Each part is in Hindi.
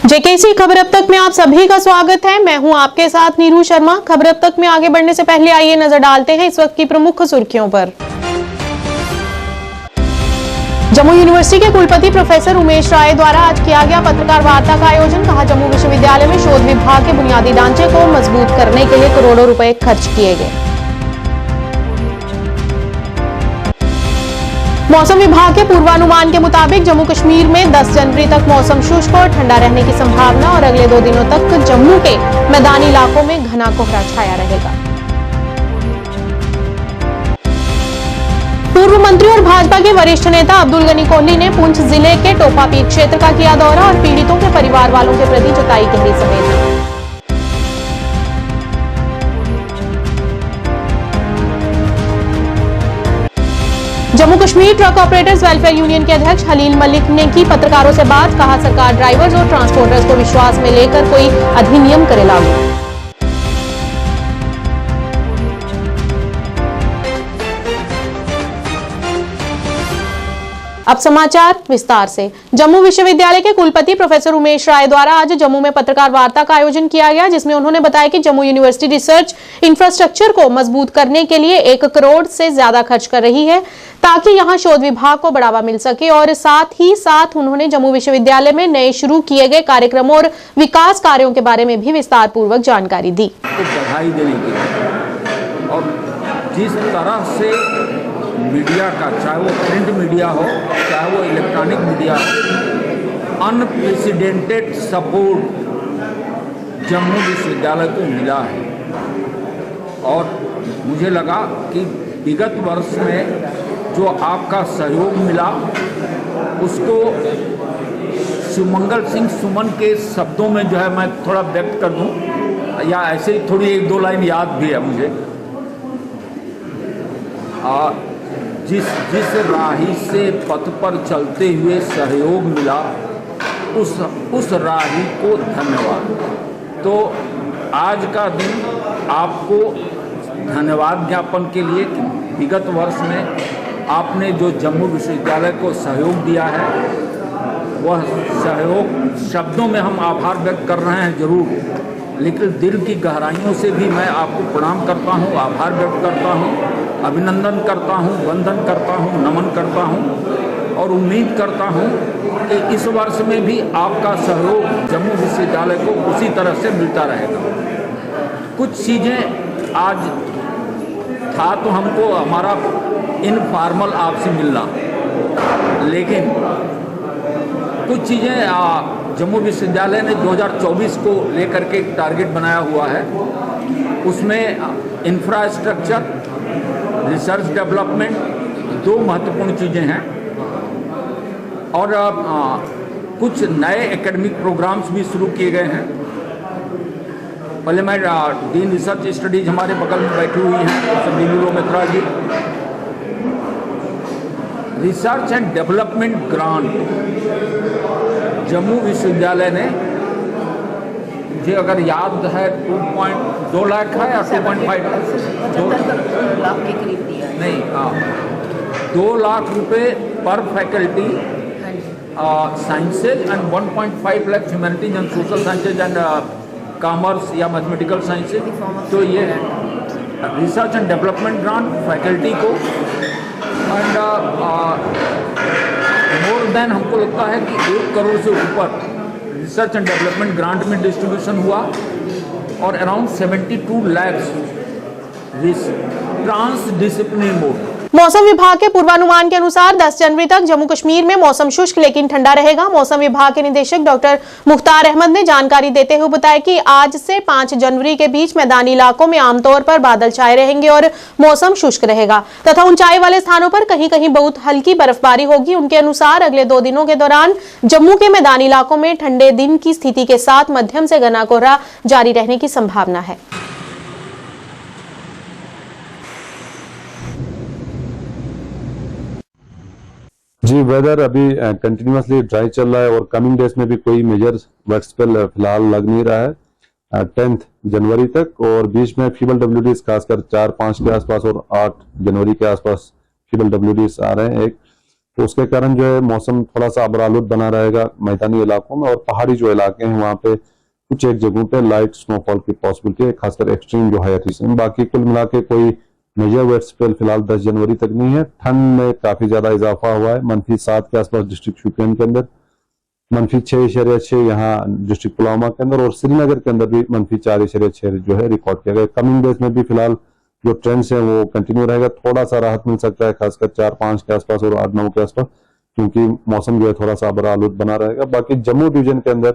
जेकेसी खबर अब तक में आप सभी का स्वागत है। मैं हूं आपके साथ नीरू शर्मा। खबर अब तक में आगे बढ़ने से पहले आइए नजर डालते हैं इस वक्त की प्रमुख सुर्खियों पर। जम्मू यूनिवर्सिटी के कुलपति प्रोफेसर उमेश राय द्वारा आज किया गया पत्रकार वार्ता का आयोजन। कहा, जम्मू विश्वविद्यालय में शोध विभाग के बुनियादी ढांचे को मजबूत करने के लिए करोड़ों रुपए खर्च किए गए। मौसम विभाग के पूर्वानुमान के मुताबिक जम्मू कश्मीर में 10 जनवरी तक मौसम शुष्क और ठंडा रहने की संभावना और अगले 2 दिनों तक जम्मू के मैदानी इलाकों में घना कोहरा छाया रहेगा। पूर्व मंत्री और भाजपा के वरिष्ठ नेता अब्दुल गनी कोहली ने पुंछ जिले के टोपापीर क्षेत्र का किया दौरा और पीड़ितों के परिवार वालों के प्रति जताई गहरी संवेदना। Jammu Kashmir truck operators welfare union के अध्यक्ष हलील मलिक ने की पत्रकारों से बात। कहा, सरकार ड्राइवर्स और ट्रांसपोर्टर्स को विश्वास में लेकर कोई अधिनियम करे लागू। अब समाचार विस्तार से। जम्मू विश्वविद्यालय के कुलपति प्रोफेसर उमेश राय द्वारा आज जम्मू में पत्रकार वार्ता का आयोजन किया गया, जिसमें उन्होंने बताया कि जम्मू यूनिवर्सिटी रिसर्च इंफ्रास्ट्रक्चर को मजबूत करने के लिए 1 करोड़ से ज्यादा खर्च कर रही है ताकि यहां शोध विभाग को बढ़ावा मिल सके। और साथ ही साथ उन्होंने जम्मू विश्वविद्यालय में नए शुरू किए गए कार्यक्रमों और विकास कार्यों के बारे में भी विस्तार पूर्वक जानकारी दी। बधाई देने की और जिस तरह से मीडिया का, चाहे वो प्रिंट मीडिया हो चाहे वो इलेक्ट्रॉनिक मीडिया हो, अनप्रेसिडेंटेड सपोर्ट जम्मू विश्वविद्यालय को मिला है। और मुझे लगा कि विगत वर्ष में जो आपका सहयोग मिला उसको सुमंगल सिंह सुमन के शब्दों में जो है मैं थोड़ा व्यक्त कर दूं, या ऐसे ही थोड़ी 1-2 लाइन याद भी है मुझे। जिस राही से पथ पर चलते हुए सहयोग मिला उस राही को धन्यवाद। तो आज का दिन आपको धन्यवाद ज्ञापन के लिए कि विगत वर्ष में आपने जो जम्मू विश्वविद्यालय को सहयोग दिया है, वह सहयोग शब्दों में हम आभार व्यक्त कर रहे हैं जरूर, लेकिन दिल की गहराइयों से भी मैं आपको प्रणाम करता हूँ, आभार व्यक्त करता हूँ, अभिनंदन करता हूँ, वंदन करता हूँ, नमन करता हूँ और उम्मीद करता हूँ कि इस वर्ष में भी आपका सहयोग जम्मू विश्वविद्यालय को उसी तरह से मिलता रहेगा। कुछ चीज़ें आज था तो हमको हमारा इनफॉर्मल आपसे मिलना, लेकिन कुछ चीज़ें जम्मू विश्वविद्यालय ने 2024 को लेकर के एक टारगेट बनाया हुआ है। उसमें इंफ्रास्ट्रक्चर, रिसर्च डेवलपमेंट 2 महत्वपूर्ण चीज़ें हैं और कुछ नए एकेडमिक प्रोग्राम्स भी शुरू किए गए हैं। पहले मैं डीन रिसर्च स्टडीज हमारे बगल में बैठी हुई हैं Neelu Mitra ji. Research and development grant Jammu विश्वविद्यालय ने, मुझे अगर याद है 2.2 लाख है या 2.5 लाख के करीब दिया नहीं, 2 लाख रुपए पर faculty sciences and 1.5 lakh humanities and social sciences and commerce या मैथमेटिकल साइंसेज। तो ये research and development grant faculty को एंड मोर देन हमको लगता है कि 1 करोड़ से ऊपर रिसर्च एंड डेवलपमेंट ग्रांट में डिस्ट्रीब्यूशन हुआ और around 72 lakh transdisciplinary mode. मौसम विभाग के पूर्वानुमान के अनुसार 10 जनवरी तक जम्मू कश्मीर में मौसम शुष्क लेकिन ठंडा रहेगा। मौसम विभाग के निदेशक डॉक्टर मुख्तार अहमद ने जानकारी देते हुए बताया कि आज से 5 जनवरी के बीच मैदानी इलाकों में आमतौर पर बादल छाए रहेंगे और मौसम शुष्क रहेगा तथा ऊंचाई वाले स्थानों पर कहीं कहीं बहुत हल्की बर्फबारी होगी। उनके अनुसार अगले 2 दिनों के दौरान जम्मू के मैदानी इलाकों में ठंडे दिन की स्थिति के साथ मध्यम से घना कोहरा जारी रहने की संभावना है। जी, वेदर अभी कंटिन्यूसली ड्राई चल रहा है और कमिंग डेज में भी कोई मेजर वेट स्पेल फिलहाल लग नहीं रहा है 10 जनवरी तक। और बीच में फीबल डब्ल्यूडीज खासकर 4-5 के आसपास और 8 जनवरी के आसपास फीबल डब्ल्यूडीज आ रहे हैं। एक तो उसके कारण जो है मौसम थोड़ा सा अबरालूद बना रहेगा मैदानी इलाकों में, और पहाड़ी जो इलाके हैं वहाँ पे कुछ एक जगहों पे लाइट स्नोफॉल की पॉसिबिलिटी है, खासकर एक्सट्रीम जो हायर रीजन। बाकी कुल मिला के कोई मेजर वेट स्पेल फिलहाल 10 जनवरी तक नहीं है। ठंड में काफी ज्यादा इजाफा हुआ है, -7 के आसपास डिस्ट्रिक्ट शोपियान के अंदर, -6.6 यहाँ डिस्ट्रिक्ट पुलवामा के अंदर, और श्रीनगर के अंदर भी -4.6 जो है रिकॉर्ड किया गया। कमिंग डेज में भी फिलहाल जो ट्रेंड्स है वो कंटिन्यू रहेगा। थोड़ा सा राहत मिल सकता है खासकर 4-5 के आसपास और 8-9 के आसपास, क्योंकि मौसम जो है थोड़ा सा अबरालूद बना रहेगा। बाकी जम्मू डिवीजन के अंदर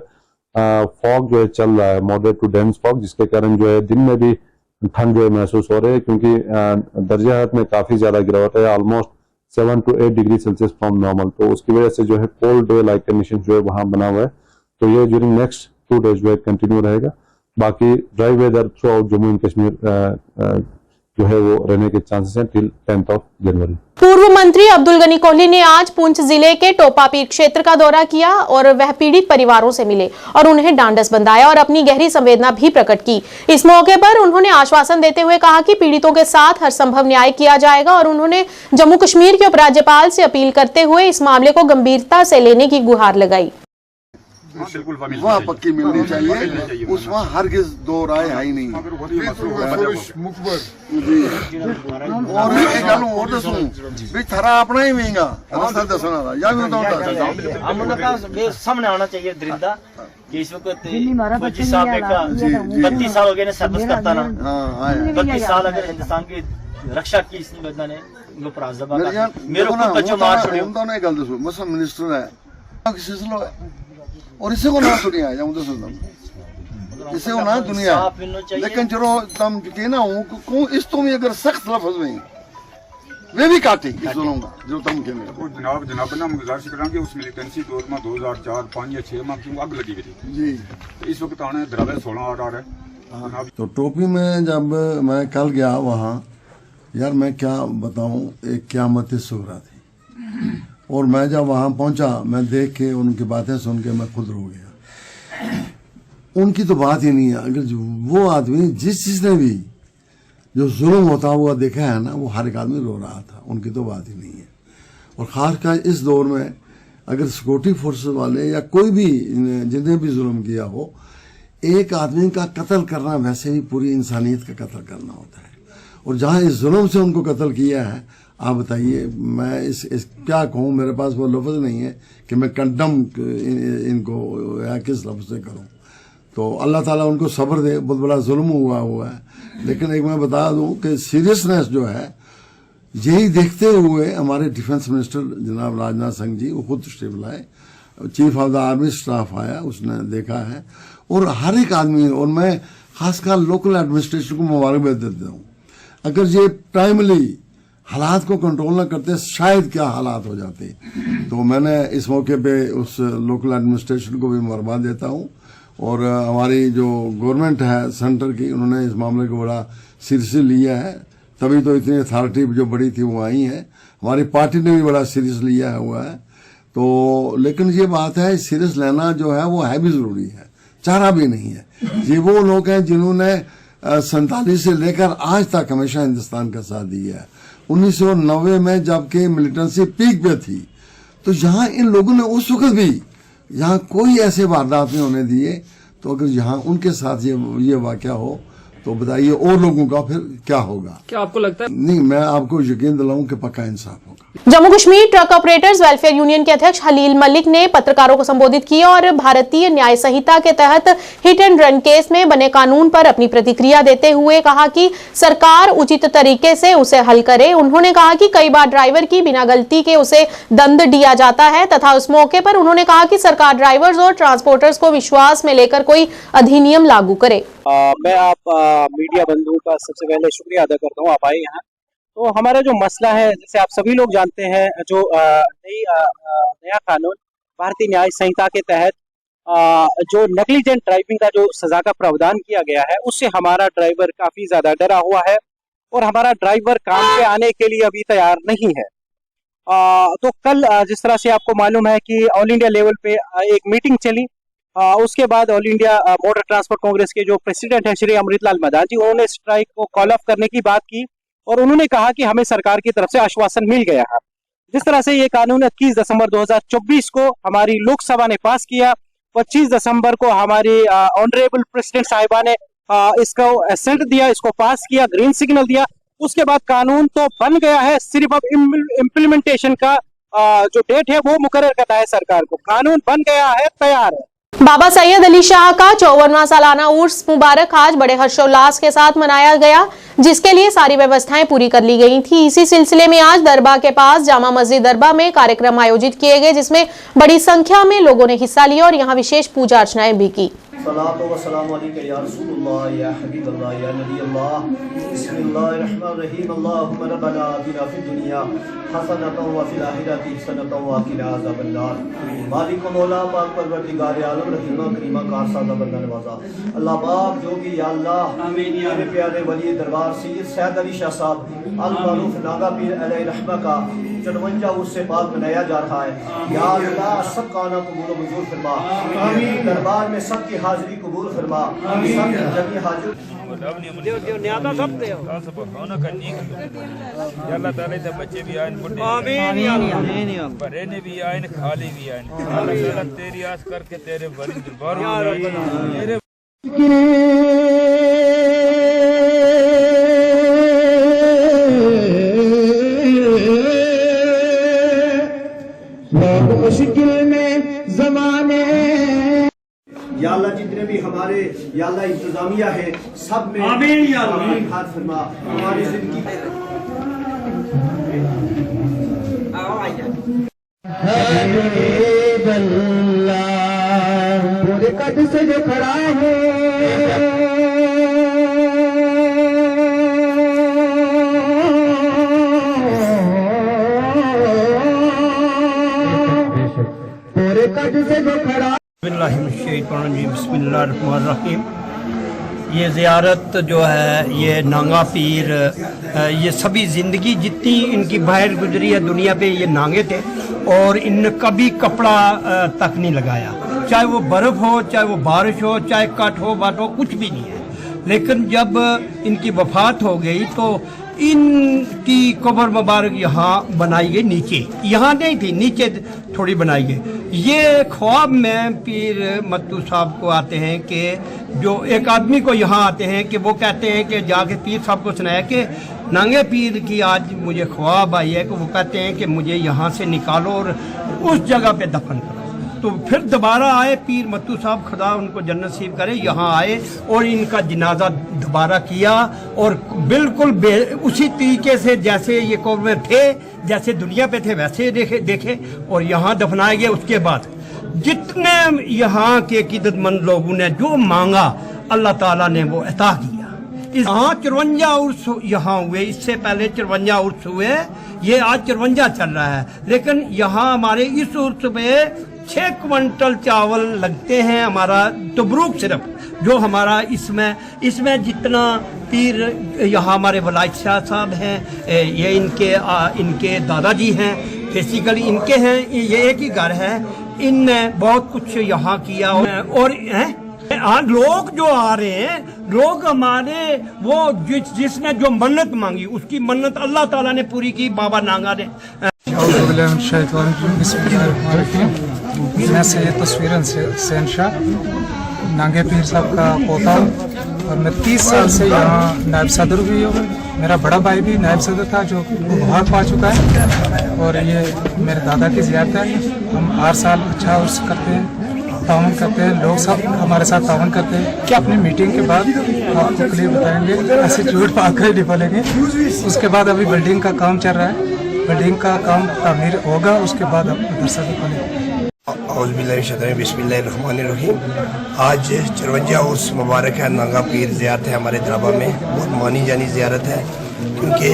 फॉग जो है चल रहा है, मॉडरेट टू डेंस फॉग, जिसके कारण जो है दिन में भी ठंड जो है महसूस हो रही है, क्योंकि दर्जा हरारत में काफी ज्यादा गिरावट है, almost 7 to 8 degree Celsius from normal. तो उसकी वजह से जो है कोल्ड डे लाइक कंडीशन जो है वहां बना हुआ है। तो ये ड्यूरिंग नेक्स्ट 2 डेज जो है कंटिन्यू रहेगा। बाकी dry whether through out Jammu and Kashmir जो है वो रहने के चांसेस हैं टिल 10 जनवरी। पूर्व मंत्री अब्दुल गनी कोहली ने आज पुंछ जिले के टोपापीर क्षेत्र का दौरा किया और वह पीड़ित परिवारों से मिले और उन्हें ढांढस बंधाया और अपनी गहरी संवेदना भी प्रकट की। इस मौके पर उन्होंने आश्वासन देते हुए कहा कि पीड़ितों के साथ हर संभव न्याय किया जाएगा और उन्होंने जम्मू कश्मीर के उपराज्यपाल से अपील करते हुए इस मामले को गंभीरता से लेने की गुहार लगाई। वहाँ पक्की मिलनी चाहिए, उसमें हरगिज दो राय है ही नहीं जी। और एक गल और दसूं भी थारा अपना ही महंगा रास्ता दसना था या भी बताऊं सामने आना चाहिए दरिंदा कि इस वक्त 25 साल का 32 साल हो गए सर्विस करता ना, 32 साल अगर हिंदुस्तान की रक्षा की इस बंदा ने मेरे को बच्चों मार छोड़ियो उन्होंने गल दसो मसला मिनिस्टर है सिलसिला है और इसे को ना दुनिया है जाऊँ तो इसे को ना दुनिया है। लेकिन चलो तम के ना हूँ इस तो में अगर सख्त लफ्ज में वे भी काटे इस जुल्म का जो तम के में जनाब ना हम गुजारिश करेंगे उस मिलिटेंसी दौर में 2004, 5 या 6 में क्यों आग लगी हुई थी जी। तो इस वक्त आने द्रव्य 16 आ रहा है। तो टोपी में जब मैं कल गया वहाँ, यार मैं क्या बताऊँ, एक क़यामत सुगरा थी। और मैं जब वहाँ पहुँचा, मैं देख के उनकी बातें सुन के मैं खुद रो गया। उनकी तो बात ही नहीं है। अगर वो आदमी जिस चीज ने भी जो जुल्म होता हुआ देखा है ना, वो हर एक आदमी रो रहा था। उनकी तो बात ही नहीं है। और खासकर इस दौर में अगर सिक्योरिटी फोर्सेस वाले या कोई भी जिन्हें भी जुल्म किया हो, एक आदमी का कत्ल करना वैसे ही पूरी इंसानियत का कत्ल करना होता है। और जहाँ इस जुल्म से उनको कत्ल किया है, आप बताइए मैं इस क्या कहूँ, मेरे पास वो लफ्ज नहीं है कि मैं कंडम इनको या किस लफ्ज से करूँ। तो अल्लाह ताला उनको सब्र दे, बहुत बड़ा जुल्म हुआ है। लेकिन एक मैं बता दूं कि सीरियसनेस जो है, यही देखते हुए हमारे डिफेंस मिनिस्टर जनाब राजनाथ सिंह जी वो खुद तशरीफ लाए, chief of the army staff आया, उसने देखा है। और हर एक आदमी, और मैं खासकर लोकल एडमिनिस्ट्रेशन को मुबारकबाद देता हूँ। अगर ये प्राइमली हालात को कंट्रोल ना करते, शायद क्या हालात हो जाते। तो मैंने इस मौके पे उस लोकल एडमिनिस्ट्रेशन को भी मुबारकबाद देता हूँ। और हमारी जो गवर्नमेंट है सेंटर की, उन्होंने इस मामले को बड़ा सीरियसली लिया है, तभी तो इतनी अथॉरिटी जो बड़ी थी वो आई है। हमारी पार्टी ने भी बड़ा सीरियस लिया हुआ है। तो लेकिन ये बात है, सीरियस लेना जो है वो है भी जरूरी है, चारा भी नहीं है। ये वो लोग हैं जिन्होंने 47 से लेकर आज तक हमेशा हिंदुस्तान का साथ दिया है। 1990 में जबकि मिलिटेंसी पीक पे थी, तो यहाँ इन लोगों ने उस वक्त भी यहाँ कोई ऐसे वारदात नहीं होने दिए। तो अगर यहाँ उनके साथ ये वाकया हो, तो बताइए और लोगों का फिर क्या होगा। क्या आपको लगता है? नहीं, मैं आपको यकीन दिलाऊं कि पक्का इंसाफ होगा। Jammu Kashmir truck operators welfare union के अध्यक्ष हलील मलिक ने पत्रकारों को संबोधित किया और भारतीय न्याय संहिता के तहत हिट एंड रन केस में बने कानून पर अपनी प्रतिक्रिया देते हुए कहा कि सरकार उचित तरीके से उसे हल करे। उन्होंने कहा कि कई बार ड्राइवर की बिना गलती के उसे दंड दिया जाता है तथा उस मौके पर उन्होंने कहा कि सरकार ड्राइवर्स और ट्रांसपोर्टर्स को विश्वास में लेकर कोई अधिनियम लागू करे। मैं आप मीडिया बंधुओं का सबसे पहले शुक्रिया अदा करता हूँ, आप आए यहाँ। तो हमारा जो मसला है, जैसे आप सभी लोग जानते हैं, जो नया कानून भारतीय न्याय संहिता के तहत जो नेग्लिजेंट ड्राइविंग का जो सजा का प्रावधान किया गया है, उससे हमारा ड्राइवर काफी ज्यादा डरा हुआ है और हमारा ड्राइवर काम पे आने के लिए अभी तैयार नहीं है। तो कल जिस तरह से आपको मालूम है कि ऑल इंडिया लेवल पे एक मीटिंग चली, उसके बाद all India motor transport Congress के जो प्रेसिडेंट है श्री अमृतलाल मदान जी, उन्होंने स्ट्राइक को कॉल ऑफ करने की बात की और उन्होंने कहा कि हमें सरकार की तरफ से आश्वासन मिल गया है। जिस तरह से ये कानून 21 दिसंबर 2024 को हमारी लोकसभा ने पास किया, 25 दिसंबर को हमारी ऑनरेबल प्रेसिडेंट साहिबा ने इसको एसेंट दिया, इसको पास किया, ग्रीन सिग्नल दिया। उसके बाद कानून तो बन गया है, सिर्फ अब इम्प्लीमेंटेशन का जो डेट है वो मुकर्रर करना है सरकार को। कानून बन गया है, तैयार है। बाबा सैयद अली शाह का 54वां सालाना उर्स मुबारक आज बड़े हर्षोल्लास के साथ मनाया गया, जिसके लिए सारी व्यवस्थाएं पूरी कर ली गई थी। इसी सिलसिले में आज दरबार के पास जामा मस्जिद दरबार में कार्यक्रम आयोजित किए गए, जिसमें बड़ी संख्या में लोगों ने हिस्सा लिया और यहां विशेष पूजा अर्चनाएं भी की। सलातो व सलामु अलैका या रसूलुल्लाह या हबीबल्लाह या नबी अल्लाह। बिस्मिल्लाहिर्रहमानिर्रहीम। अल्लाहुम्मा रब्बना आतिना फिद दुनिया हसनतन व फिल आखिरति हसनतन व क़िना अज़ाबन्नार। मालिक मौला पाक परवरदिगार आलम रहीमा करीमा कारसाज़ा बंदा नवाज़ा। अल्लाह पाक जो कि या अल्लाह मेरे प्यारे वली दरबार सैयद सैयद अली शाह साहब अल मारूफ नागा पीर अलैहि रहमा का 54 उर्स से पाक मनाया जा रहा है। या अल्लाह सब का आना कबूल मंजूर फरमा। आमीन। दरबार में सबकी हाजिरी कबूल फरमा। सब जमी हाजिर अल्लाह ताला दे बच्चे भी आए, बुढ़े आमीन, बरेने भी आए, खाली भी आए। अल्लाह ताला तेरी आस करके तेरे बड़ी दरबार में मुश्किल में ज़माने या अल्लाह जितने भी हमारे या अल्लाह इंतजामिया है सब में आमीन या अल्लाह हाथ फरमा। हमारी जिंदगी पूरे कद से जो खड़ा है पूरे कद से जो खड़ा। बिस्मिल्लाहिर्रहमानिर्रहीम। ये ज़ियारत जो है ये नांगा पीर, ये सभी ज़िंदगी जितनी इनकी बाहर गुजरी है दुनिया पे, ये नांगे थे और इन कभी कपड़ा तक नहीं लगाया, चाहे वो बर्फ़ हो, चाहे वो बारिश हो, चाहे कट हो बाट हो, कुछ भी नहीं है। लेकिन जब इनकी वफ़ात हो गई तो इनकी कब्र मुबारक यहाँ बनाई गई, नीचे यहाँ नहीं थी, नीचे थोड़ी बनाई गई। ये ख्वाब में पीर मत्तू साहब को आते हैं कि जो एक आदमी को यहाँ आते हैं कि वो कहते हैं कि जाके पीर साहब को सुनाया कि नांगे पीर की आज मुझे ख्वाब आई है, कि वो कहते हैं कि मुझे यहाँ से निकालो और उस जगह पे दफन करो। तो फिर दोबारा आए पीर मत्तू साहब, खुदा उनको जन्नत नसीब करे, यहाँ आए और इनका जनाजा दोबारा किया और बिल्कुल उसी तरीके से जैसे ये कब्र में थे, जैसे दुनिया पे थे वैसे देखे और यहाँ दफनाए गए। उसके बाद जितने यहाँ के अकीदतमंद लोगों ने जो मांगा अल्लाह ताला ने वो अता किया। यहाँ 54 उर्स यहाँ हुए, इससे पहले 54 उर्स हुए, ये आज 54 चल रहा है। लेकिन यहाँ हमारे इस उर्स में 6 क्विंटल चावल लगते हैं हमारा तबरूक सिर्फ, जो हमारा इसमें जितना पीर यहाँ हमारे वलायत शाह साहब हैं, ये इनके दादाजी हैं, बेसिकली इनके हैं, ये एक ही घर है, इनने बहुत कुछ यहाँ किया। और हाँ, लोग जो आ रहे हैं, लोग हमारे वो जिसने जो मन्नत मांगी उसकी मन्नत अल्लाह ताला ने पूरी की। बाबा नांगा ने मैं सैयद तस्वीर हुसैन शाह नांगे पीर साहब का पोता हूँ और मैं 30 साल से यहाँ नायब सदर भी हूँ। मेरा बड़ा भाई भी नायब सदर था जो वफात पा चुका है और ये मेरे दादा की ज़ियारत है। हम हर साल अच्छा उर्स करते हैं, तावन करते हैं, लोग सब हमारे साथ तावन करते हैं। क्या अपनी मीटिंग के बाद आपको क्लियर बताएंगे, ऐसे झूठ पाकर नहीं बोलेंगे। उसके बाद अभी बिल्डिंग का काम चल रहा है, बिल्डिंग का काम तामीर होगा, उसके बाद हम मदरसा भी खोलेंगे। बिस्मिल्लाहिर्रहमानिर्रहीम। आज 54 उर्स मुबारक है, नांगा पीर ज़ियारत है हमारे दरबा में, बहुत मानी जानी ज़ियारत है क्योंकि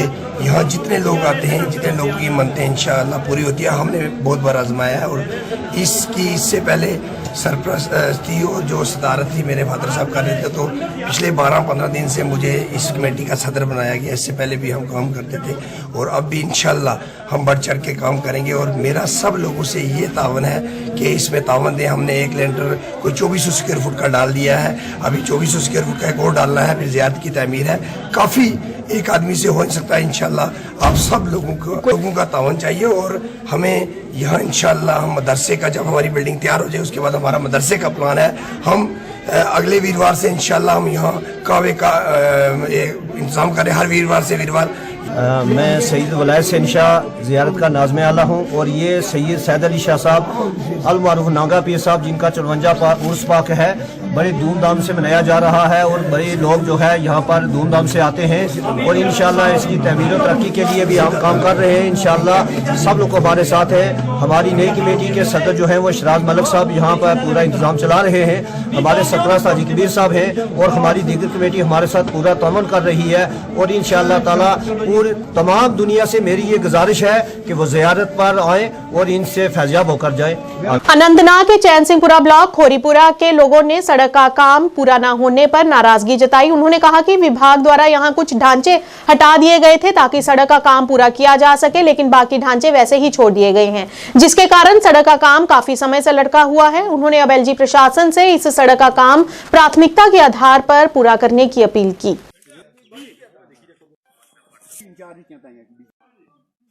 यहाँ जितने लोग आते हैं, जितने लोगों की मनते हैं इंशाअल्लाह पूरी होती है। हमने बहुत बार आजमाया है और इससे पहले सरपरस्ती और जो सदारत थी मेरे फादर साहब कर रहे थे, तो पिछले 12-15 दिन से मुझे इस कमेटी का सदर बनाया गया। इससे पहले भी हम काम करते थे और अब भी इंशाअल्लाह हम बढ़ चढ़ के काम करेंगे। और मेरा सब लोगों से ये तावन है कि इसमें तावन दें। हमने एक लेंटर कोई 2400 स्क्वायर फुट का डाल दिया है, अभी 2400 स्क्वायर फुट का एक और डालना है, फिर ज़ियारत की तामीर है। काफ़ी एक आदमी से हो नहीं सकता। इंशाल्लाह आप सब लोगों का तावन चाहिए और हमें यहाँ इंशाल्लाह हम मदरसे का, जब हमारी बिल्डिंग तैयार हो जाए उसके बाद हमारा मदरसे का प्लान है। हम अगले वीरवार से इंशाल्लाह हम यहाँ कावे का इंतजाम करें, हर वीरवार से वीरवार। मैं सैयद वलायत हुसैन शाह ज़ियारत का नाज़िम आला हूँ और ये सैयद सैद अली शाह साहब अल मारूफ नांगा पीर साहब जिनका 54 उर्स पाक है, बड़े धूमधाम से मनाया जा रहा है और बड़े लोग जो है यहाँ पर धूमधाम से आते हैं और इंशाल्लाह इसकी तमीर और तरक्की के लिए भी हम काम कर रहे हैं। इंशाल्लाह सब लोग हमारे साथ हैं। हमारी नई कमेटी के सदर जो हैं वो शराज मलिक साहब यहाँ पर पूरा इंतजाम चला रहे हैं, हमारे सरपरस्त हाजी कबीर साहब हैं और हमारी दीगर कमेटी हमारे साथ पूरा तामन कर रही है। और इंशाल्लाह ताला पूरी तमाम दुनिया से मेरी ये गुजारिश है कि वो ज़ियारत पर आए और इनसे फैज़याब होकर जाए। अनंतनाग के चैन सिंहपुरा ब्लॉक खोरीपुरा के लोगों ने सड़क का काम पूरा न होने पर नाराजगी जताई। उन्होंने कहा कि विभाग द्वारा यहां कुछ ढांचे हटा दिए गए थे ताकि सड़क का काम पूरा किया जा सके, लेकिन बाकी ढांचे वैसे ही छोड़ दिए गए हैं, जिसके कारण सड़क का काम काफी समय से लटका हुआ है। उन्होंने अब एलजी प्रशासन से इस सड़क का काम प्राथमिकता के आधार पर पूरा करने की अपील की।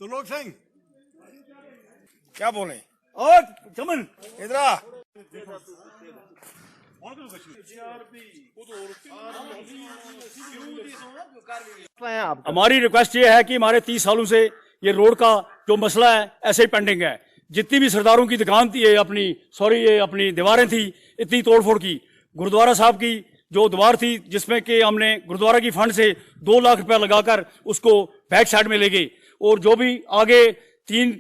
तो लोग सिंह क्या बोले और चमन इधर हमारी रिक्वेस्ट ये है कि हमारे 30 सालों से ये रोड का जो मसला है ऐसे ही पेंडिंग है। जितनी भी सरदारों की दुकान थी, ये अपनी दीवारें थी, इतनी तोड़फोड़ की। गुरुद्वारा साहब की जो दीवार थी जिसमें कि हमने गुरुद्वारा की फंड से 2 लाख रुपया लगाकर उसको बैक साइड में ले गए और जो भी आगे 3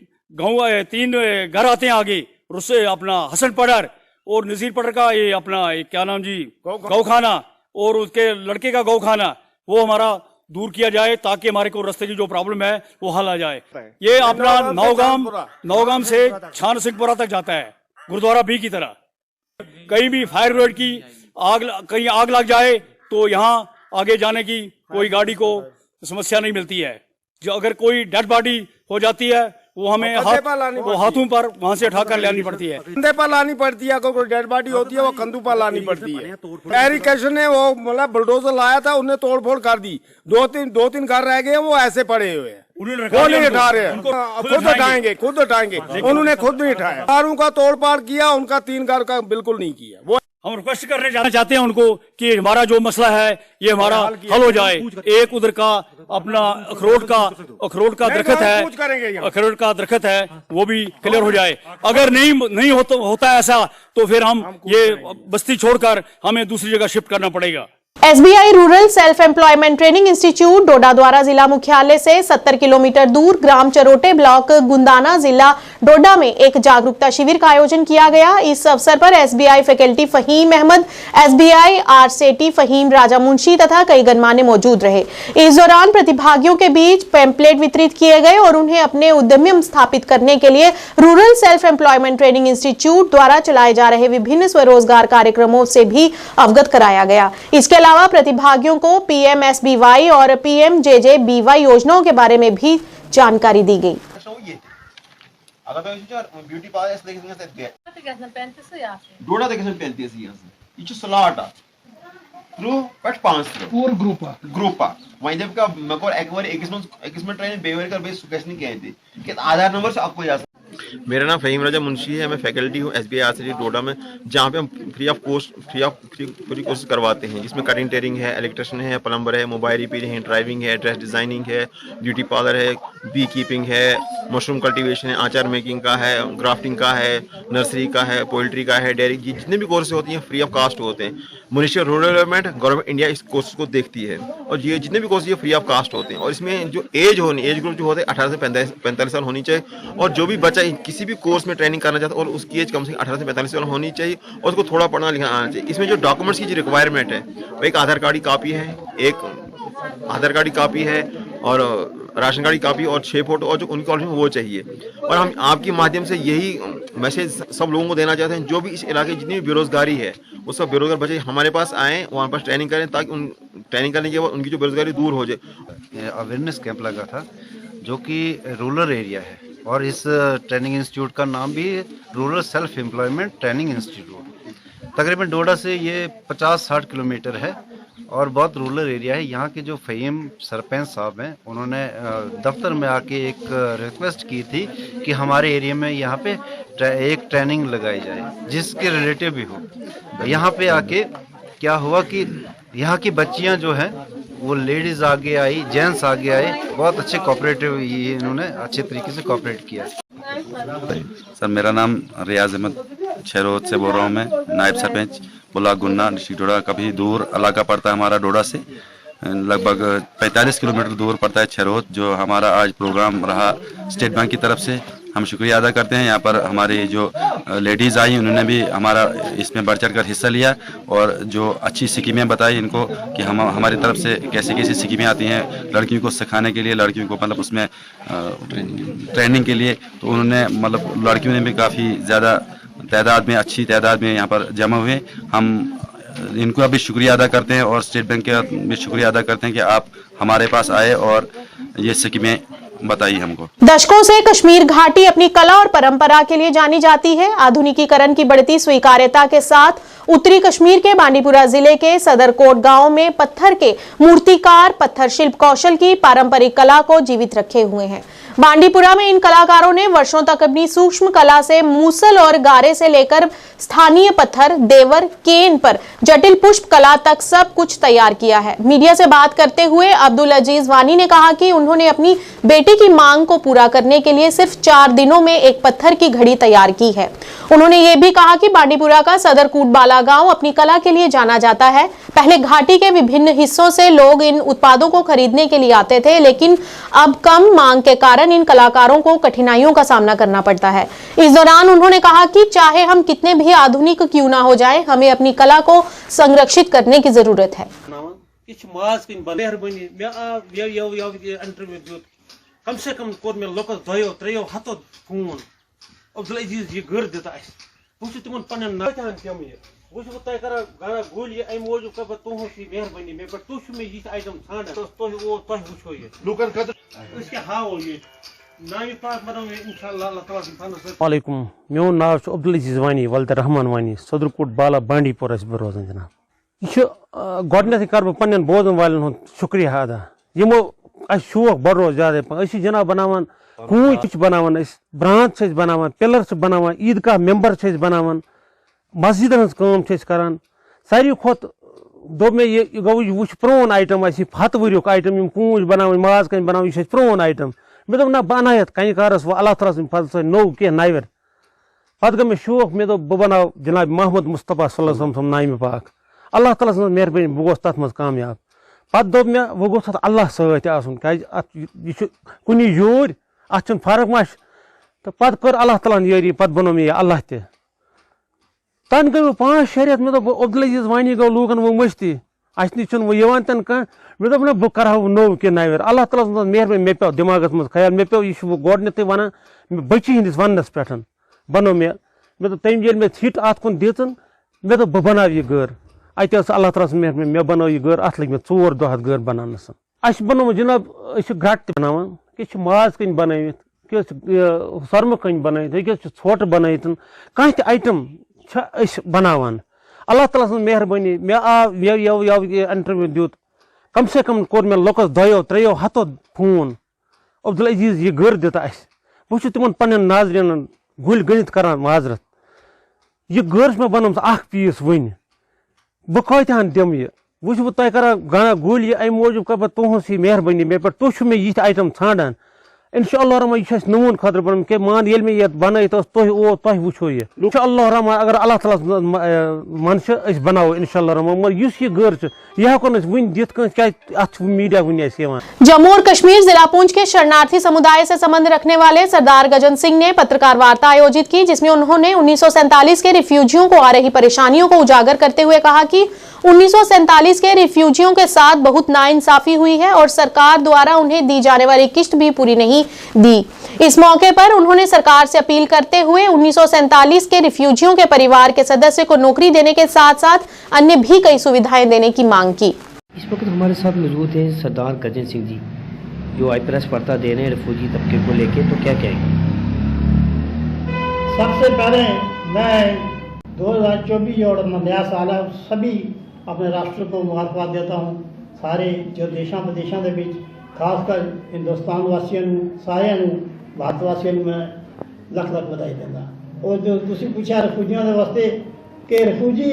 घर आते हैं आगे उससे अपना हसन पडर और नजीर पडर का ये अपना क्या नाम जी गौखाना और उसके लड़के का गौखाना वो हमारा दूर किया जाए ताकि हमारे को रास्ते की जो प्रॉब्लम है वो हल आ जाए। ये अपना नौगाम से छान सिंहपुरा तक जाता है गुरुद्वारा बी की तरह। कहीं भी फायर ब्रिगेड की कहीं आग लग जाए तो यहाँ आगे जाने की कोई गाड़ी को समस्या नहीं मिलती है। जो अगर कोई डेड बॉडी हो जाती है वो हमें हाथों पर वहां से उठाकर लानी पड़ती है, कंधे पर लानी पड़ती है। अगर कोई डेड बॉडी होती है वो कंधों पर लानी पड़ती है। एरिकेशन ने वो मतलब बुलडोजर लाया था, उन्हें तोड़फोड़ कर दी। 2-3 घर रह गए, वो ऐसे पड़े हुए हैं, वो नहीं उठा रहे हैं। खुद उठाएंगे उन्होंने खुद नहीं उठाया। कारों का तोड़फोड़ किया, उनका 3 घर का बिल्कुल नहीं किया। वो हम रिक्वेस्ट करने जाना चाहते हैं उनको कि हमारा जो मसला है ये हमारा हल हो जाए। एक उधर का अपना अखरोट का दरख्त है वो भी क्लियर हो जाए। अगर नहीं होता ऐसा तो फिर हम ये बस्ती छोड़कर हमें दूसरी जगह शिफ्ट करना पड़ेगा। SBI rural self employment training institute Doda द्वारा जिला मुख्यालय से 70 किलोमीटर दूर ग्राम चरोटे ब्लॉक गुंदाना जिला डोडा में एक जागरूकता शिविर का आयोजन किया गया। इस अवसर पर SBI faculty Faheem Ahmad, SBI RSETI Faheem Raja Munshi तथा कई गणमान्य मौजूद रहे। इस दौरान प्रतिभागियों के बीच पैम्पलेट वितरित किए गए और उन्हें अपने उद्यम स्थापित करने के लिए rural self employment training institute द्वारा चलाए जा रहे विभिन्न स्वरोजगार कार्यक्रमों से भी अवगत कराया गया। इसके अलावा प्रतिभागियों को पीएमएसबीवाई और पीएमजेजेबीवाई योजनाओं के बारे में भी जानकारी दी गई। आधार नंबर से आपको मेरा नाम फहीम राजा मुंशी है। मैं फैकल्टी हूँ एसबीआई आरसीटी डोडा में, जहाँ पे हम फ्री ऑफ कोर्स करवाते हैं, जिसमें कटिंग टेरिंग है, इलेक्ट्रिशियन है, प्लम्बर है, मोबाइल रिपेयरिंग है, ड्राइविंग है, ड्रेस डिजाइनिंग है, ब्यूटी पार्लर है, बी कीपिंग है, मशरूम कल्टीवेशन है, आचार मेकिंग का है, ग्राफ्टिंग का है, नर्सरी का है, पोल्ट्री का है, डेयरी, जितने भी कोर्स होती हैं फ्री ऑफ कास्ट होते हैं। Ministry of rural development government India इस कोर्स को देखती है और ये जितने भी कोर्स ये फ्री ऑफ कास्ट होते हैं। और इसमें जो एज ग्रुप जो होते हैं 18 से 45 साल होनी चाहिए और जो भी बच्चा किसी भी कोर्स में ट्रेनिंग करना चाहता है और उसकी एज कम से कम 18 से 45 साल होनी चाहिए और उसको थोड़ा पढ़ना लिखना आना चाहिए। इसमें जो डॉक्यूमेंट्स की जो रिक्वायरमेंट है वो एक आधार कार्ड की कापी है, और राशन कार्ड की कापी और 6 फोटो और जो उनकी क्वालिफिकेशन वो चाहिए। और हम आपके माध्यम से यही मैसेज सब लोगों को देना चाहते हैं, जो भी इस इलाके जितनी भी बेरोजगारी है वो सब बेरोजगार बच्चे हमारे पास आएँ, वहाँ पास ट्रेनिंग करें ताकि उन ट्रेनिंग करने के बाद उनकी जो बेरोजगारी दूर हो जाए। अवेयरनेस कैंप लगा था जो कि रूरल एरिया है और इस ट्रेनिंग इंस्टीट्यूट का नाम भी rural self employment training institute. तकरीबन डोडा से ये 50-60 किलोमीटर है और बहुत रूरल एरिया है। यहाँ के जो फ़हीम सरपंच साहब हैं, उन्होंने दफ्तर में आके एक रिक्वेस्ट की थी कि हमारे एरिया में यहाँ पे एक ट्रेनिंग लगाई जाए जिसके रिलेटिव भी हो। यहाँ पे आके क्या हुआ कि यहाँ की बच्चियाँ जो हैं वो लेडीज़ आगे आई, जेंट्स आगे आए, बहुत अच्छे कोऑपरेटिव इन्होंने अच्छे तरीके से कोऑपरेट किया। सर मेरा नाम रियाज अहमद छरोद से बोल रहा हूँ मैं, नायब सरपंच बुला गुन्ना डिस्ट्रिक्ट डोडा। कभी दूर इलाका पड़ता है हमारा डोडा से, लगभग 45 किलोमीटर दूर पड़ता है छरोद। जो हमारा आज प्रोग्राम रहा स्टेट बैंक की तरफ से, हम शुक्रिया अदा करते हैं। यहाँ पर हमारी जो लेडीज़ आई उन्होंने भी हमारा इसमें बढ़ चढ़ कर हिस्सा लिया और जो अच्छी स्कीमें बताई इनको कि हम हमारी तरफ से कैसी कैसी स्कीमें आती हैं लड़कियों को सिखाने के लिए, लड़कियों को मतलब उसमें ट्रेनिंग के लिए। तो उन्होंने मतलब लड़कियों ने भी काफ़ी ज़्यादा तादाद में, अच्छी तादाद में यहाँ पर जमा हुए। हम इनको अभी शुक्रिया अदा करते हैं और स्टेट बैंक का भी शुक्रिया अदा करते हैं कि आप हमारे पास आए और ये स्कीमें बताइए हमको। दशकों से कश्मीर घाटी अपनी कला और परंपरा के लिए जानी जाती है। आधुनिकीकरण की बढ़ती स्वीकार्यता के साथ उत्तरी कश्मीर के बांडीपुरा जिले के सदरकोट गांव में पत्थर के मूर्तिकार पत्थर शिल्प कौशल की पारंपरिक कला को जीवित रखे हुए हैं। बांडीपुरा में इन कलाकारों ने वर्षों तक अपनी सूक्ष्म कला से मूसल और गारे से लेकर स्थानीय पत्थर, देवर, केन पर जटिल पुष्प कला तक सब कुछ तैयार किया है। मीडिया से बात करते हुए अब्दुल अजीज वानी ने कहा कि उन्होंने अपनी बेटी की मांग को पूरा करने के लिए सिर्फ 4 दिनों में एक पत्थर की घड़ी तैयार की है। उन्होंने ये भी कहा कि बांडीपुरा का सदरकोट बाला गांव अपनी कला के लिए जाना जाता है। पहले घाटी के विभिन्न हिस्सों से लोग इन उत्पादों को खरीदने के लिए आते थे, लेकिन अब कम मांग के कारण इन कलाकारों को कठिनाइयों का सामना करना पड़ता है। इस दौरान उन्होंने कहा कि चाहे हम कितने भी आधुनिक क्यों ना हो जाएं, हमें अपनी कला को संरक्षित करने की जरूरत है। कम से कम कोर में लोकल 2-3 हतो फोन अब्दुल अजीज ये घर देता है वो तिमन पन्न नाचान केम ये वो तय कर गाना गोल ये आई मौजूद कर तो की मेहरबानी में पर तू में ये आइटम छाना तो वो तो वुछो ये लोकन खत इसके हां ये नामी पाक मदम इंशाल्लाह अल्लाह ताला सुब्हान वालेकुम मेरो नाम छ अब्दुल अजीज वानी वल्द रहमान वानी सदरकोट बाला बांडीपुरा से रोजन जनाब। ये गडने कर पन्न बोजन वालन हो शुक्रिया अदा यमो शौक बढ़ो ज्यादा जनाब बनावान कूच बनावान ब्रांच बनावान पिलर बनावान ईदगाह मेंबर बनावान मस्जिद काम करान सारी खोत दोप मे ये गो वो प्रोन आइटम हत वरियुक आइटम कूच बनावान माज कन बनावान यह प्रोन आइटम मे दोप ना बनायत कहीं कारस वो अल्लाह ताला फजल नौ कह नावर पत गो मे शौक मे दोप बह बनाव जनाब मोहम्मद मुस्तफा सल्लल्लाहु अलैहि वसल्लम नाम पाक अल्लाह ताला सज मेहरबानी बह गोस तथ मज कामयाब। पत दोप मे वो गोस अल्लाह सत कुन यूर अत फर्क मा तो पत कर अल्लाह ताला यारी पत बनो मे अल्लाह ते तन गई 5-6 रेत मे दोप अब्दुल अजीज वानी गो लूकन वो मस्ती अस नश वो यवान तन कह मे दोप ना बह कर नौ कह नावर अल्लाह ताला मेहरबानी मे पे दिमागस मज ख्याल मे पे यह गोडनत वन बच्ची हंदिस वनस पे बनो मे दोप तम ये मे हिट अत कुन दीचन मे दोप बह बनाव यह घर अत अल्लाह ताला मेहरबानी मे बनाव यह घर अत लग मे 4 दो घर बनानस अस बनो जनाब घट बनावान कि माज कन बनवित सरम कन बनवित छोट बनवित कह आइटम बनावान अल्लाह ताला मेहरबानी मे आव इंटरव्यू दित कम से कम कोर मे लोकस 2-3 हतो फोन अब्दुल अजीज यह घर दिता बह तिमन पन्न नाजरीन गुल गणित करान माजरत यह घर मे बनोमस 1 पीस वन बह कतहन दिम यह वो तय कर गाना गुल ये अमे मूजूब कर बह तुहस मेहरबानी मे पे तुह मे यह आइटम छाड़ान इंशाअल्लाह रहमान यह नून खतर बन के मान ये मे ये बनत तुह वो ये इंशाअल्लाह रहमान अगर अल्लाह ताला मन बनाओ इंशाअल्लाह रहमान मगर यह घर यह हेको वन दित क्या मीडिया वन। जम्मू और कश्मीर जिला पुंछ के शरणार्थी समुदाय से संबंध रखने वाले सरदार गजन सिंह ने पत्रकार वार्ता आयोजित की, जिसमें उन्होंने 1947 के रिफ्यूजियों को आ रही परेशानियों को उजागर करते हुए कहा कि 1947 के रिफ्यूजियों के साथ बहुत नाइंसाफी हुई है और सरकार द्वारा उन्हें दी जाने वाली किस्त भी पूरी नहीं दी। इस मौके पर उन्होंने सरकार से अपील करते हुए 1947 के रिफ्यूजियों के परिवार के सदस्य को नौकरी देने के साथ साथ अन्य भी कई सुविधाएं देने की मांग की। इस वक्त हमारे साथ मौजूद हैं सरदार गजन सिंह जी, जो IPRS वार्ता दे रहे हैं रिफ्यूजी तबके को लेके, तो क्या कहेंगे? सबसे पहले मैं 2024 और नया साल है सभी अपने राष्ट्र को मुबारकबाद देता हूँ। सारे जो देशों विदेशों के बीच खासकर हिंदुस्तान वासियों सारिਆਂ ਨੂੰ भारत वासियों ਨੂੰ मैं ਲੱਖ ਲੱਖ ਵਧਾਈ ਦਿੰਦਾ। और जो ਤੁਸੀਂ ਪੁੱਛਿਆ ਰਿਫਿਊਜੀਆਂ ਦੇ ਵਾਸਤੇ कि रिफ्यूजी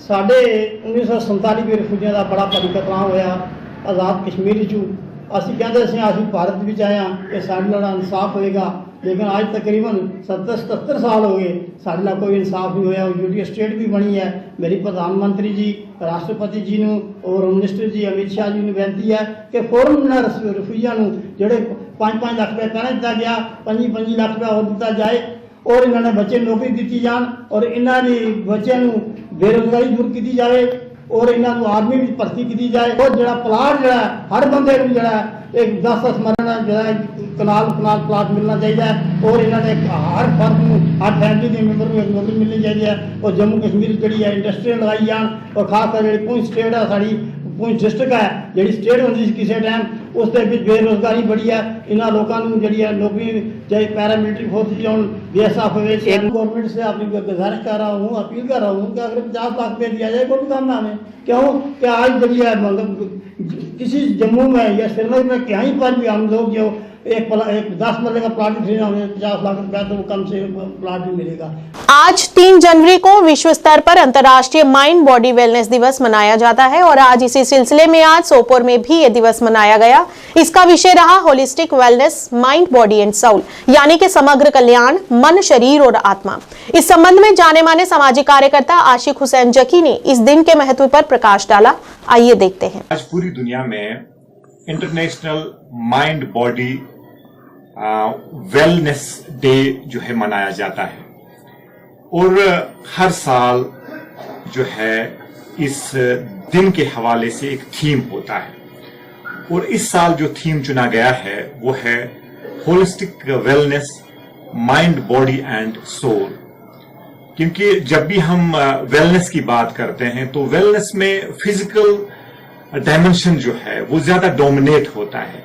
साढ़े 1947 के रिफ्यूजियों का बड़ा परिकतनाम होया आज़ाद कश्मीर चू असी कहते असी भारत में आए हाँ कि साढ़े नाल इंसाफ होएगा, लेकिन आज तकरीबन 70-77 साल हो गए साढ़े नाल कोई इंसाफ नहीं होया। यूटी स्टेट भी बनी है। मेरी प्रधानमंत्री जी, राष्ट्रपति जी नूं और होम मिनिस्टर जी अमित शाह जी नूं बेनती है कि फौरन रिफ्यूजियों नूं जिहड़े 5-5 लाख रुपया पहले दिता गया 5-5 लाख रुपया और दिता जाए और इन्होंने बच्चे नौकरी दी जान और इन्होंने बच्चों बेरोजगारी दूर की जाए और इन्होंने आर्मी भी भर्ती की जाए और जो प्लाट जो हर बंदे को जो एक 10-10 मरना जो कनाल प्लाट मिलना चाहिए और इन्होंने हर फर्द हर फैमिली के मैंबर को एक नौकरी मिलनी चाहिए और जम्मू कश्मीर जी इंडस्ट्री लगाई जान और खासकर जी पुंछ स्टेट है साड़ी पुंछ डिस्ट्रिक्ट है जी स्टेट होती किसी टाइम उसके बेरोजगारी बड़ी है। इन्होंने लोगों को जी नौकरी चाहे पैरामिलिट्री फोर्स की BSF गवर्नमेंट से अपनी गुजारिश कर रहा हूँ, अपील कर रहा हूँ कि अगर 50 लाख रुपये दिया जाए कोई काम ना हमें क्यों कि आज जब मतलब किसी जम्मू में या श्रीनगर में कहीं पर भी हम लोग जो एक 10 मरले का प्लाट खरीदना हमें 50 लाख रुपया तो कम से प्लाट भी मिलेगा। आज 3 जनवरी को विश्व स्तर पर अंतर्राष्ट्रीय माइंड बॉडी वेलनेस दिवस मनाया जाता है और आज इसी सिलसिले में आज सोपोर में भी ये दिवस मनाया गया। इसका विषय रहा holistic wellness mind body and soul, यानी कि समग्र कल्याण मन शरीर और आत्मा। इस संबंध में जाने माने सामाजिक कार्यकर्ता आशिक हुसैन जकी ने इस दिन के महत्व पर प्रकाश डाला। आइए देखते हैं। आज पूरी दुनिया में international mind body wellness day जो है मनाया जाता है और हर साल जो है इस दिन के हवाले से एक थीम होता है और इस साल जो थीम चुना गया है वो है holistic wellness mind body and soul. क्योंकि जब भी हम वेलनेस की बात करते हैं तो वेलनेस में फिजिकल डायमेंशन जो है वो ज्यादा डोमिनेट होता है,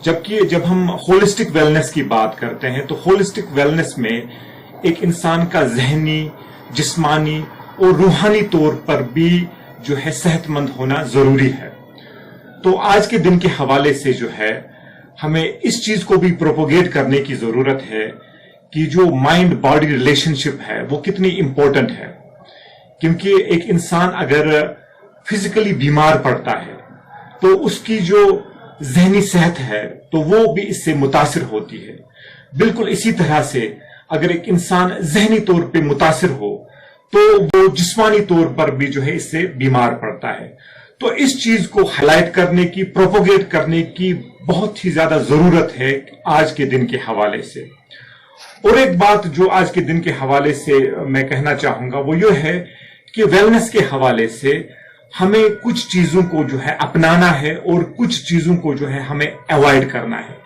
जबकि जब हम होलिस्टिक वेलनेस की बात करते हैं तो होलिस्टिक वेलनेस में एक इंसान का जहनी, जिस्मानी और रूहानी तौर पर भी जो है सेहतमंद होना जरूरी है। तो आज के दिन के हवाले से जो है हमें इस चीज को भी प्रोपोगेट करने की जरूरत है कि जो माइंड बॉडी रिलेशनशिप है वो कितनी इंपॉर्टेंट है। क्योंकि एक इंसान अगर फिजिकली बीमार पड़ता है तो उसकी जो जहनी सेहत है तो वो भी इससे मुतासिर होती है। बिल्कुल इसी तरह से अगर एक इंसान जहनी तौर पे मुतासिर हो तो वो जिस्मानी तौर पर भी जो है इससे बीमार पड़ता है। तो इस चीज को हाईलाइट करने की, प्रोपोगेट करने की बहुत ही ज्यादा जरूरत है आज के दिन के हवाले से। और एक बात जो आज के दिन के हवाले से मैं कहना चाहूंगा वो ये है कि वेलनेस के हवाले से हमें कुछ चीजों को जो है अपनाना है और कुछ चीजों को जो है हमें अवॉइड करना है।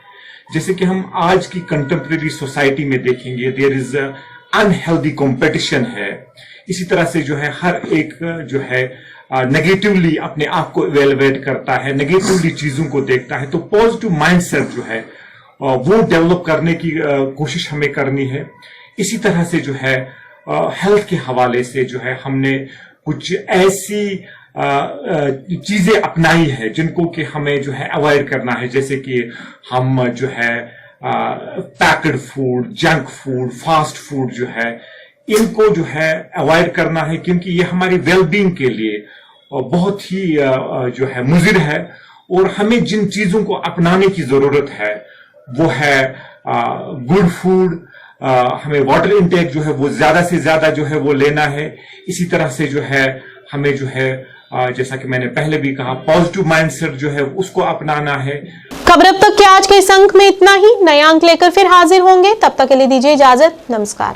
जैसे कि हम आज की कंटेम्प्रेरी सोसाइटी में देखेंगे देयर इज अनहेल्दी कंपटीशन है। इसी तरह से जो है हर एक जो है नेगेटिवली अपने आप को इवेलुएट करता है, नेगेटिवली चीजों को देखता है। तो पॉजिटिव माइंडसेट जो है वो डेवलप करने की कोशिश हमें करनी है। इसी तरह से जो है हेल्थ के हवाले से जो है हमने कुछ ऐसी चीजें अपनाई है जिनको कि हमें जो है अवॉइड करना है। जैसे कि हम जो है packed food, junk food, fast food जो है इनको जो है अवॉइड करना है, क्योंकि ये हमारी वेलबींग के लिए बहुत ही जो है मुजिर है। और हमें जिन चीजों को अपनाने की जरूरत है वो है गुड फूड, हमें वाटर इंटेक जो है वो ज्यादा से ज्यादा जो है वो लेना है। इसी तरह से जो है हमें जो है जैसा कि मैंने पहले भी कहा पॉजिटिव माइंडसेट जो है उसको अपनाना है। खबर अब तक के आज के इस अंक में इतना ही। नया अंक लेकर फिर हाजिर होंगे, तब तक के लिए दीजिए इजाजत। नमस्कार।